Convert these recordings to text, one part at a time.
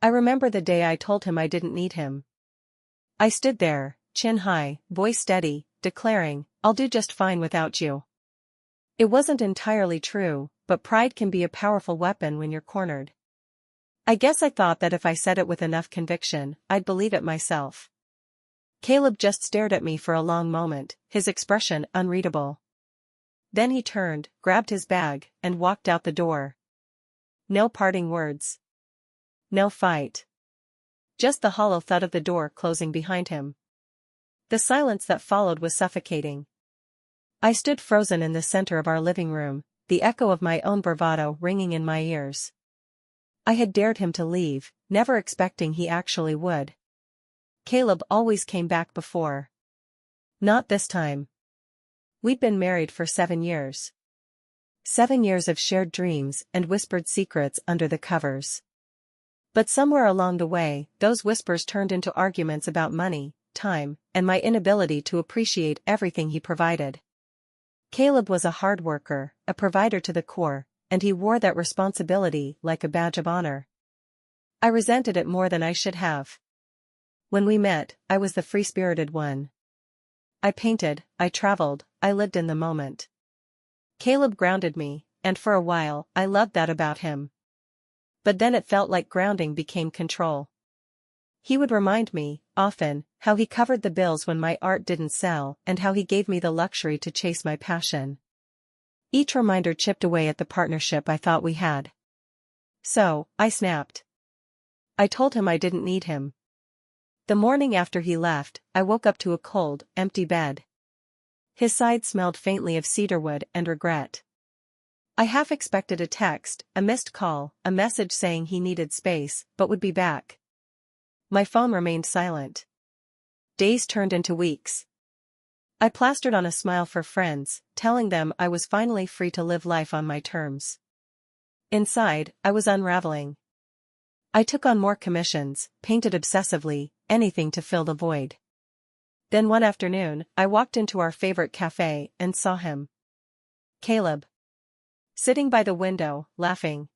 I remember the day I told him I didn't need him. I stood there, chin high, voice steady, declaring, "I'll do just fine without you." It wasn't entirely true, but pride can be a powerful weapon when you're cornered. I guess I thought that if I said it with enough conviction, I'd believe it myself. Caleb just stared at me for a long moment, his expression unreadable. Then he turned, grabbed his bag, and walked out the door. No parting words. No fight. Just the hollow thud of the door closing behind him. The silence that followed was suffocating. I stood frozen in the center of our living room, the echo of my own bravado ringing in my ears. I had dared him to leave, never expecting he actually would. Caleb always came back before. Not this time. We'd been married for 7 years. 7 years of shared dreams and whispered secrets under the covers. But somewhere along the way, those whispers turned into arguments about money, time, and my inability to appreciate everything he provided. Caleb was a hard worker, a provider to the core, and he wore that responsibility like a badge of honor. I resented it more than I should have. When we met, I was the free-spirited one. I painted, I traveled, I lived in the moment. Caleb grounded me, and for a while, I loved that about him. But then it felt like grounding became control. He would remind me, often, how he covered the bills when my art didn't sell and how he gave me the luxury to chase my passion. Each reminder chipped away at the partnership I thought we had. So, I snapped. I told him I didn't need him. The morning after he left, I woke up to a cold, empty bed. His side smelled faintly of cedarwood and regret. I half expected a text, a missed call, a message saying he needed space, but would be back. My phone remained silent. Days turned into weeks. I plastered on a smile for friends, telling them I was finally free to live life on my terms. Inside, I was unraveling. I took on more commissions, painted obsessively, anything to fill the void. Then one afternoon, I walked into our favorite cafe and saw him. Caleb. Sitting by the window, laughing.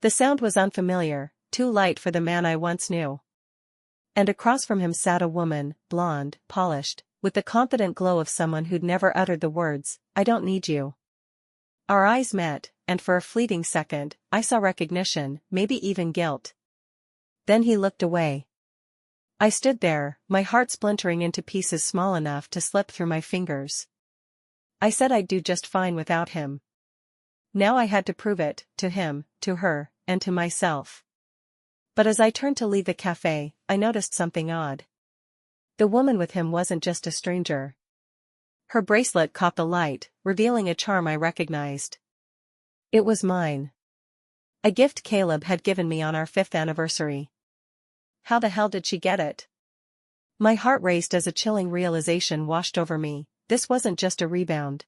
The sound was unfamiliar, too light for the man I once knew. And across from him sat a woman, blonde, polished, with the confident glow of someone who'd never uttered the words, "I don't need you." Our eyes met, and for a fleeting second, I saw recognition, maybe even guilt. Then he looked away. I stood there, my heart splintering into pieces small enough to slip through my fingers. I said I'd do just fine without him. Now I had to prove it, to him, to her, and to myself. But as I turned to leave the cafe, I noticed something odd. The woman with him wasn't just a stranger. Her bracelet caught the light, revealing a charm I recognized. It was mine. A gift Caleb had given me on our 5th anniversary. How the hell did she get it? My heart raced as a chilling realization washed over me. This wasn't just a rebound.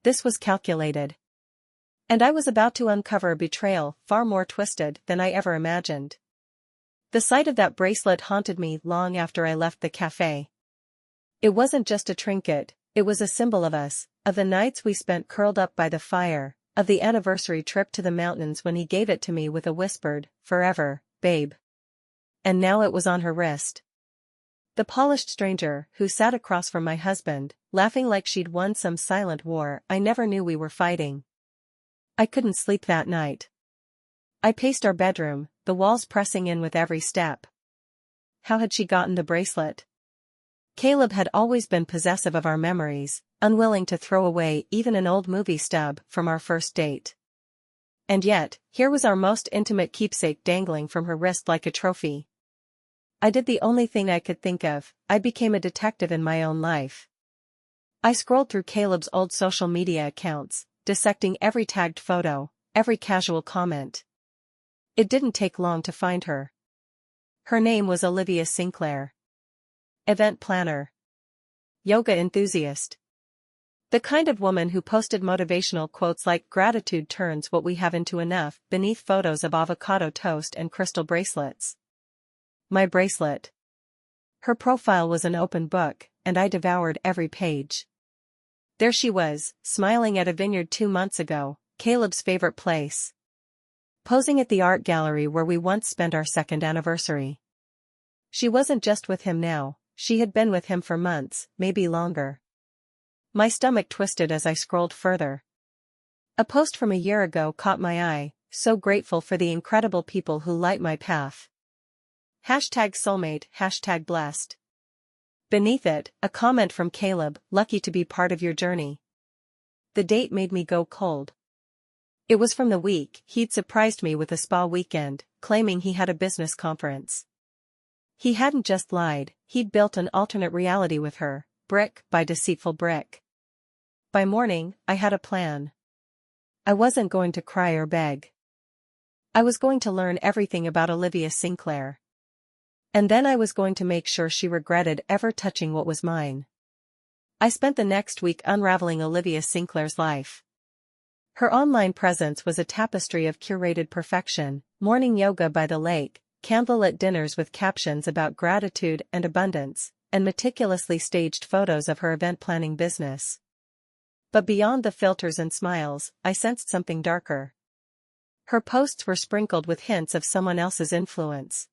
This was calculated. And I was about to uncover a betrayal far more twisted than I ever imagined. The sight of that bracelet haunted me long after I left the cafe. It wasn't just a trinket, it was a symbol of us, of the nights we spent curled up by the fire, of the anniversary trip to the mountains when he gave it to me with a whispered, "Forever, babe." And now it was on her wrist. The polished stranger, who sat across from my husband, laughing like she'd won some silent war I never knew we were fighting. I couldn't sleep that night. I paced our bedroom, the walls pressing in with every step. How had she gotten the bracelet? Caleb had always been possessive of our memories, unwilling to throw away even an old movie stub from our first date. And yet, here was our most intimate keepsake dangling from her wrist like a trophy. I did the only thing I could think of. I became a detective in my own life. I scrolled through Caleb's old social media accounts, dissecting every tagged photo, every casual comment. It didn't take long to find her. Her name was Olivia Sinclair. Event planner. Yoga enthusiast. The kind of woman who posted motivational quotes like "Gratitude turns what we have into enough" beneath photos of avocado toast and crystal bracelets. My bracelet. Her profile was an open book, and I devoured every page. There she was, smiling at a vineyard 2 months ago, Caleb's favorite place. posing at the art gallery where we once spent our second anniversary. She wasn't just with him now, she had been with him for months, maybe longer. My stomach twisted as I scrolled further. A post from a year ago caught my eye, so grateful for the incredible people who light my path. #soulmate, #blessed. Beneath it, a comment from Caleb, lucky to be part of your journey. The date made me go cold. It was from the week he'd surprised me with a spa weekend, claiming he had a business conference. He hadn't just lied, he'd built an alternate reality with her, brick by deceitful brick. By morning, I had a plan. I wasn't going to cry or beg. I was going to learn everything about Olivia Sinclair. And then I was going to make sure she regretted ever touching what was mine. I spent the next week unraveling Olivia Sinclair's life. Her online presence was a tapestry of curated perfection, morning yoga by the lake, candlelit dinners with captions about gratitude and abundance, and meticulously staged photos of her event planning business. But beyond the filters and smiles, I sensed something darker. Her posts were sprinkled with hints of someone else's influence.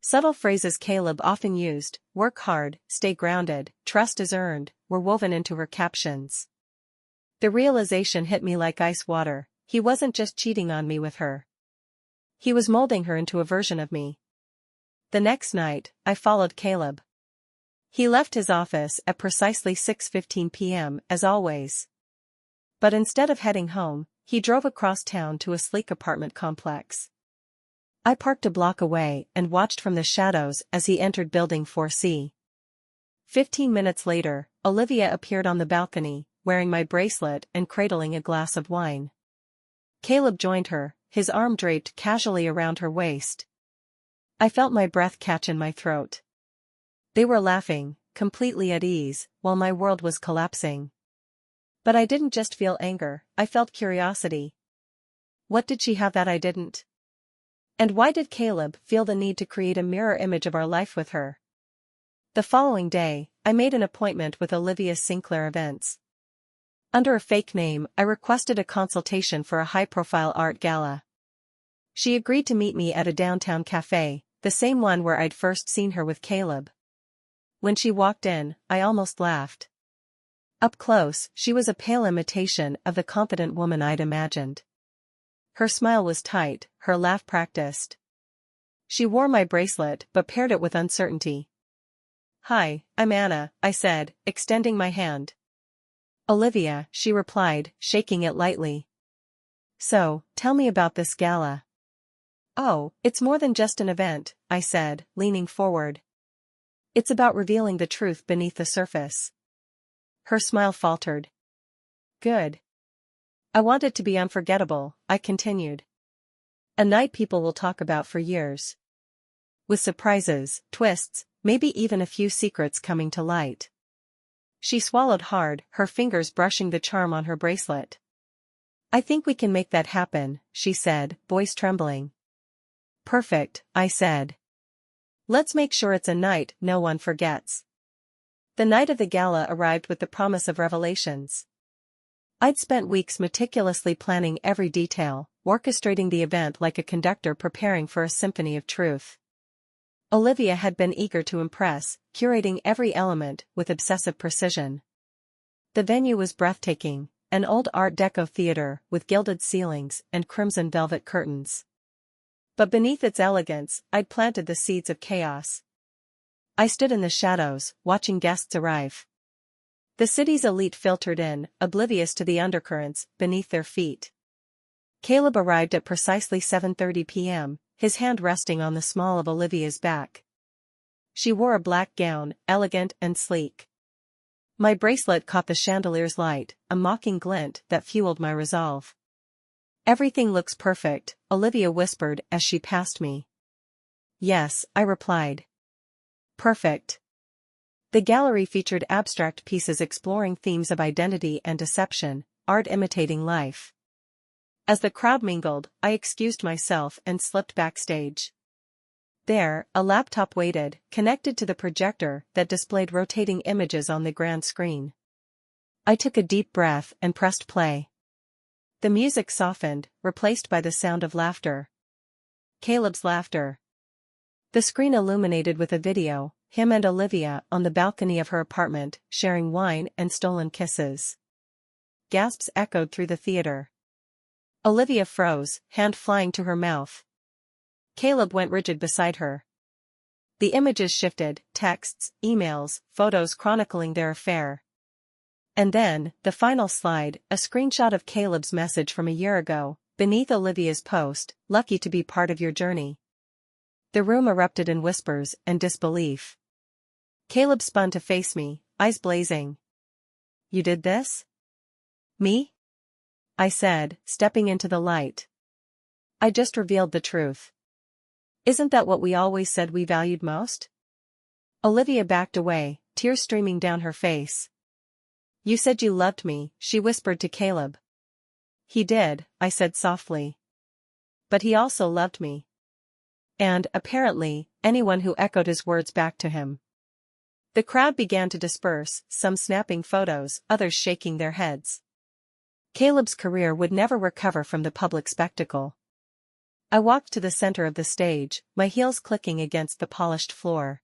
Subtle phrases Caleb often used, work hard, stay grounded, trust is earned, were woven into her captions. The realization hit me like ice water, he wasn't just cheating on me with her. He was molding her into a version of me. The next night, I followed Caleb. He left his office at precisely 6:15 p.m. as always. But instead of heading home, he drove across town to a sleek apartment complex. I parked a block away and watched from the shadows as he entered Building 4C. 15 minutes later, Olivia appeared on the balcony, wearing my bracelet and cradling a glass of wine. Caleb joined her, his arm draped casually around her waist. I felt my breath catch in my throat. They were laughing, completely at ease, while my world was collapsing. But I didn't just feel anger, I felt curiosity. What did she have that I didn't? And why did Caleb feel the need to create a mirror image of our life with her? The following day, I made an appointment with Olivia Sinclair Events. Under a fake name, I requested a consultation for a high-profile art gala. She agreed to meet me at a downtown cafe, the same one where I'd first seen her with Caleb. When she walked in, I almost laughed. Up close, she was a pale imitation of the confident woman I'd imagined. Her smile was tight, her laugh practiced. She wore my bracelet but paired it with uncertainty. "Hi, I'm Anna," I said, extending my hand. "Olivia," she replied, shaking it lightly. "So, tell me about this gala." "Oh, it's more than just an event," I said, leaning forward. "It's about revealing the truth beneath the surface." Her smile faltered. "Good. I want it to be unforgettable," I continued. "A night people will talk about for years. With surprises, twists, maybe even a few secrets coming to light." She swallowed hard, her fingers brushing the charm on her bracelet. "I think we can make that happen," she said, voice trembling. "Perfect," I said. "Let's make sure it's a night no one forgets." The night of the gala arrived with the promise of revelations. I'd spent weeks meticulously planning every detail, orchestrating the event like a conductor preparing for a symphony of truth. Olivia had been eager to impress, curating every element with obsessive precision. The venue was breathtaking, an old Art Deco theater with gilded ceilings and crimson velvet curtains. But beneath its elegance, I'd planted the seeds of chaos. I stood in the shadows, watching guests arrive. The city's elite filtered in, oblivious to the undercurrents beneath their feet. Caleb arrived at precisely 7:30 p.m., his hand resting on the small of Olivia's back. She wore a black gown, elegant and sleek. My bracelet caught the chandelier's light, a mocking glint that fueled my resolve. "Everything looks perfect," Olivia whispered as she passed me. "Yes," I replied. "Perfect." The gallery featured abstract pieces exploring themes of identity and deception, art imitating life. As the crowd mingled, I excused myself and slipped backstage. There, a laptop waited, connected to the projector that displayed rotating images on the grand screen. I took a deep breath and pressed play. The music softened, replaced by the sound of laughter. Caleb's laughter. The screen illuminated with a video, him and Olivia on the balcony of her apartment, sharing wine and stolen kisses. Gasps echoed through the theater. Olivia froze, hand flying to her mouth. Caleb went rigid beside her. The images shifted, texts, emails, photos chronicling their affair. And then, the final slide, a screenshot of Caleb's message from a year ago, beneath Olivia's post, "Lucky to be part of your journey." The room erupted in whispers and disbelief. Caleb spun to face me, eyes blazing. "You did this?" "Me?" I said, stepping into the light. "I just revealed the truth. Isn't that what we always said we valued most?" Olivia backed away, tears streaming down her face. "You said you loved me," she whispered to Caleb. "He did," I said softly. "But he also loved me." And, apparently, anyone who echoed his words back to him. The crowd began to disperse, some snapping photos, others shaking their heads. Caleb's career would never recover from the public spectacle. I walked to the center of the stage, my heels clicking against the polished floor.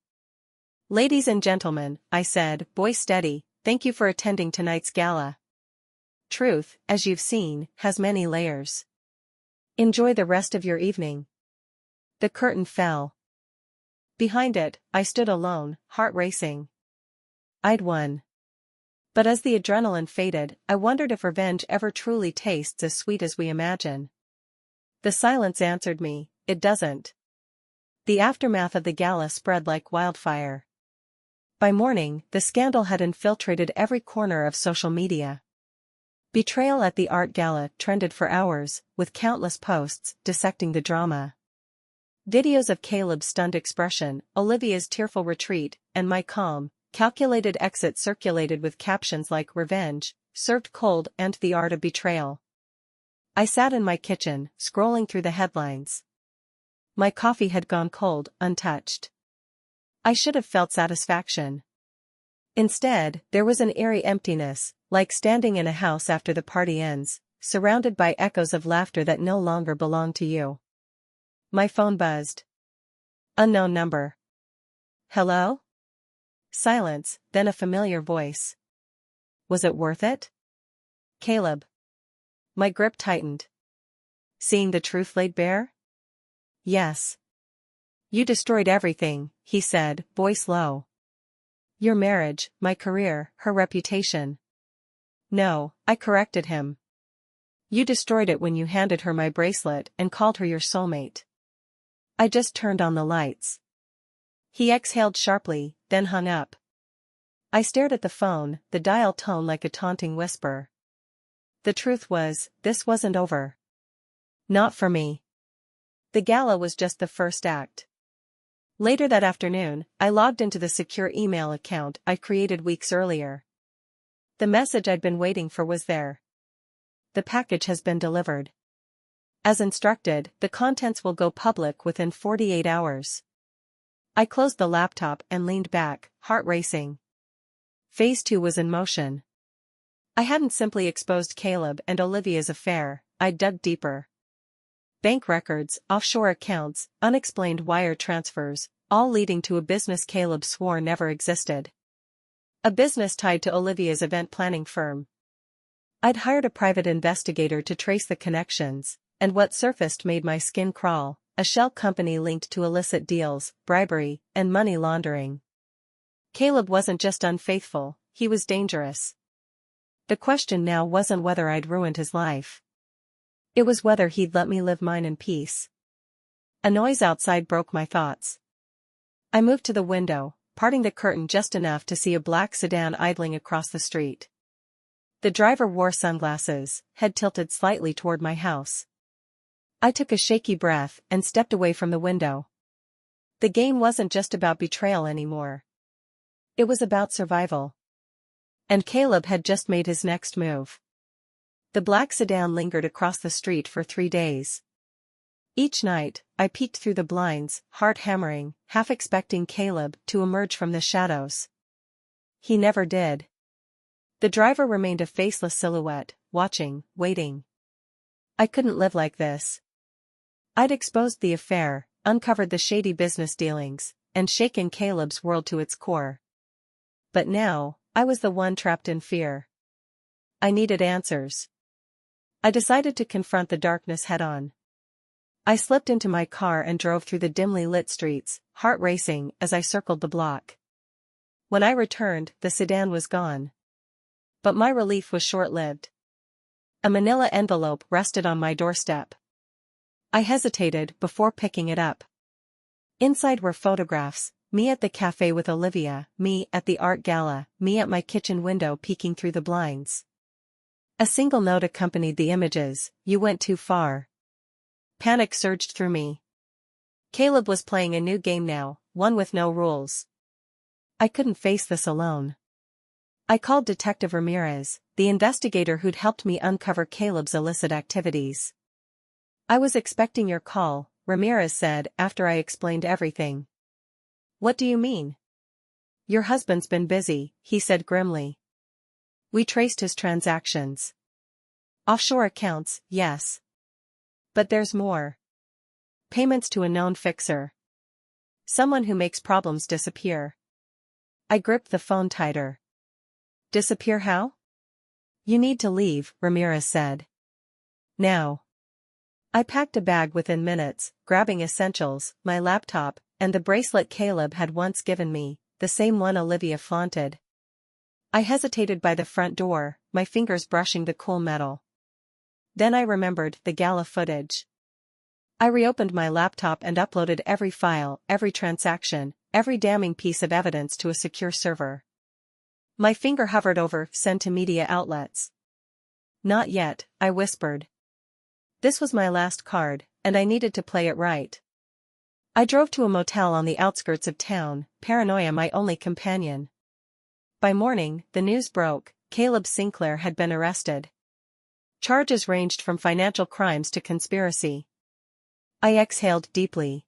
"Ladies and gentlemen," I said, voice steady, "thank you for attending tonight's gala. Truth, as you've seen, has many layers. Enjoy the rest of your evening." The curtain fell. Behind it, I stood alone, heart racing. I'd won. But as the adrenaline faded, I wondered if revenge ever truly tastes as sweet as we imagine. The silence answered me, it doesn't. The aftermath of the gala spread like wildfire. By morning, the scandal had infiltrated every corner of social media. Betrayal at the art gala trended for hours, with countless posts dissecting the drama. Videos of Caleb's stunned expression, Olivia's tearful retreat, and my calm, calculated exit circulated with captions like "Revenge, served cold" and "The art of betrayal." I sat in my kitchen, scrolling through the headlines. My coffee had gone cold, untouched. I should have felt satisfaction. Instead, there was an eerie emptiness, like standing in a house after the party ends, surrounded by echoes of laughter that no longer belonged to you. My phone buzzed. Unknown number. "Hello?" Silence, then a familiar voice. "Was it worth it?" "Caleb." My grip tightened. "Seeing the truth laid bare?" "Yes." "You destroyed everything," he said, voice low. "Your marriage, my career, her reputation." "No," I corrected him. "You destroyed it when you handed her my bracelet and called her your soulmate." "I just turned on the lights." He exhaled sharply, then hung up. I stared at the phone, the dial tone like a taunting whisper. The truth was, this wasn't over. Not for me. The gala was just the first act. Later that afternoon, I logged into the secure email account I created weeks earlier. The message I'd been waiting for was there. "The package has been delivered. As instructed, the contents will go public within 48 hours. I closed the laptop and leaned back, heart racing. Phase 2 was in motion. I hadn't simply exposed Caleb and Olivia's affair, I'd dug deeper. Bank records, offshore accounts, unexplained wire transfers, all leading to a business Caleb swore never existed. A business tied to Olivia's event planning firm. I'd hired a private investigator to trace the connections, and what surfaced made my skin crawl, a shell company linked to illicit deals, bribery, and money laundering. Caleb wasn't just unfaithful, he was dangerous. The question now wasn't whether I'd ruined his life. It was whether he'd let me live mine in peace. A noise outside broke my thoughts. I moved to the window, parting the curtain just enough to see a black sedan idling across the street. The driver wore sunglasses, head tilted slightly toward my house. I took a shaky breath and stepped away from the window. The game wasn't just about betrayal anymore. It was about survival. And Caleb had just made his next move. The black sedan lingered across the street for 3 days. Each night, I peeked through the blinds, heart hammering, half expecting Caleb to emerge from the shadows. He never did. The driver remained a faceless silhouette, watching, waiting. I couldn't live like this. I'd exposed the affair, uncovered the shady business dealings, and shaken Caleb's world to its core. But now, I was the one trapped in fear. I needed answers. I decided to confront the darkness head-on. I slipped into my car and drove through the dimly lit streets, heart racing as I circled the block. When I returned, the sedan was gone. But my relief was short-lived. A manila envelope rested on my doorstep. I hesitated before picking it up. Inside were photographs, me at the cafe with Olivia, me at the art gala, me at my kitchen window peeking through the blinds. A single note accompanied the images: "You went too far." Panic surged through me. Caleb was playing a new game now, one with no rules. I couldn't face this alone. I called Detective Ramirez, the investigator who'd helped me uncover Caleb's illicit activities. "I was expecting your call," Ramirez said after I explained everything. "What do you mean?" "Your husband's been busy," he said grimly. "We traced his transactions. Offshore accounts, yes. But there's more. Payments to a known fixer. Someone who makes problems disappear." I gripped the phone tighter. "Disappear how?" "You need to leave," Ramirez said. "Now." I packed a bag within minutes, grabbing essentials, my laptop, and the bracelet Caleb had once given me, the same one Olivia flaunted. I hesitated by the front door, my fingers brushing the cool metal. Then I remembered the gala footage. I reopened my laptop and uploaded every file, every transaction, every damning piece of evidence to a secure server. My finger hovered over "Send to media outlets." "Not yet," I whispered. This was my last card, and I needed to play it right. I drove to a motel on the outskirts of town, paranoia my only companion. By morning, the news broke: Caleb Sinclair had been arrested. Charges ranged from financial crimes to conspiracy. I exhaled deeply.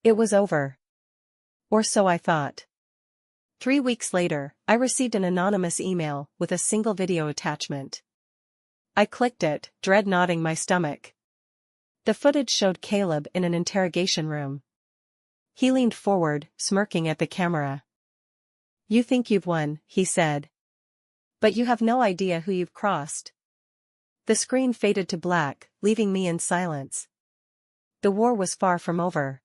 It was over. Or so I thought. 3 weeks later, I received an anonymous email with a single video attachment. I clicked it, dread knotting my stomach. The footage showed Caleb in an interrogation room. He leaned forward, smirking at the camera. "You think you've won," he said. "But you have no idea who you've crossed." The screen faded to black, leaving me in silence. The war was far from over.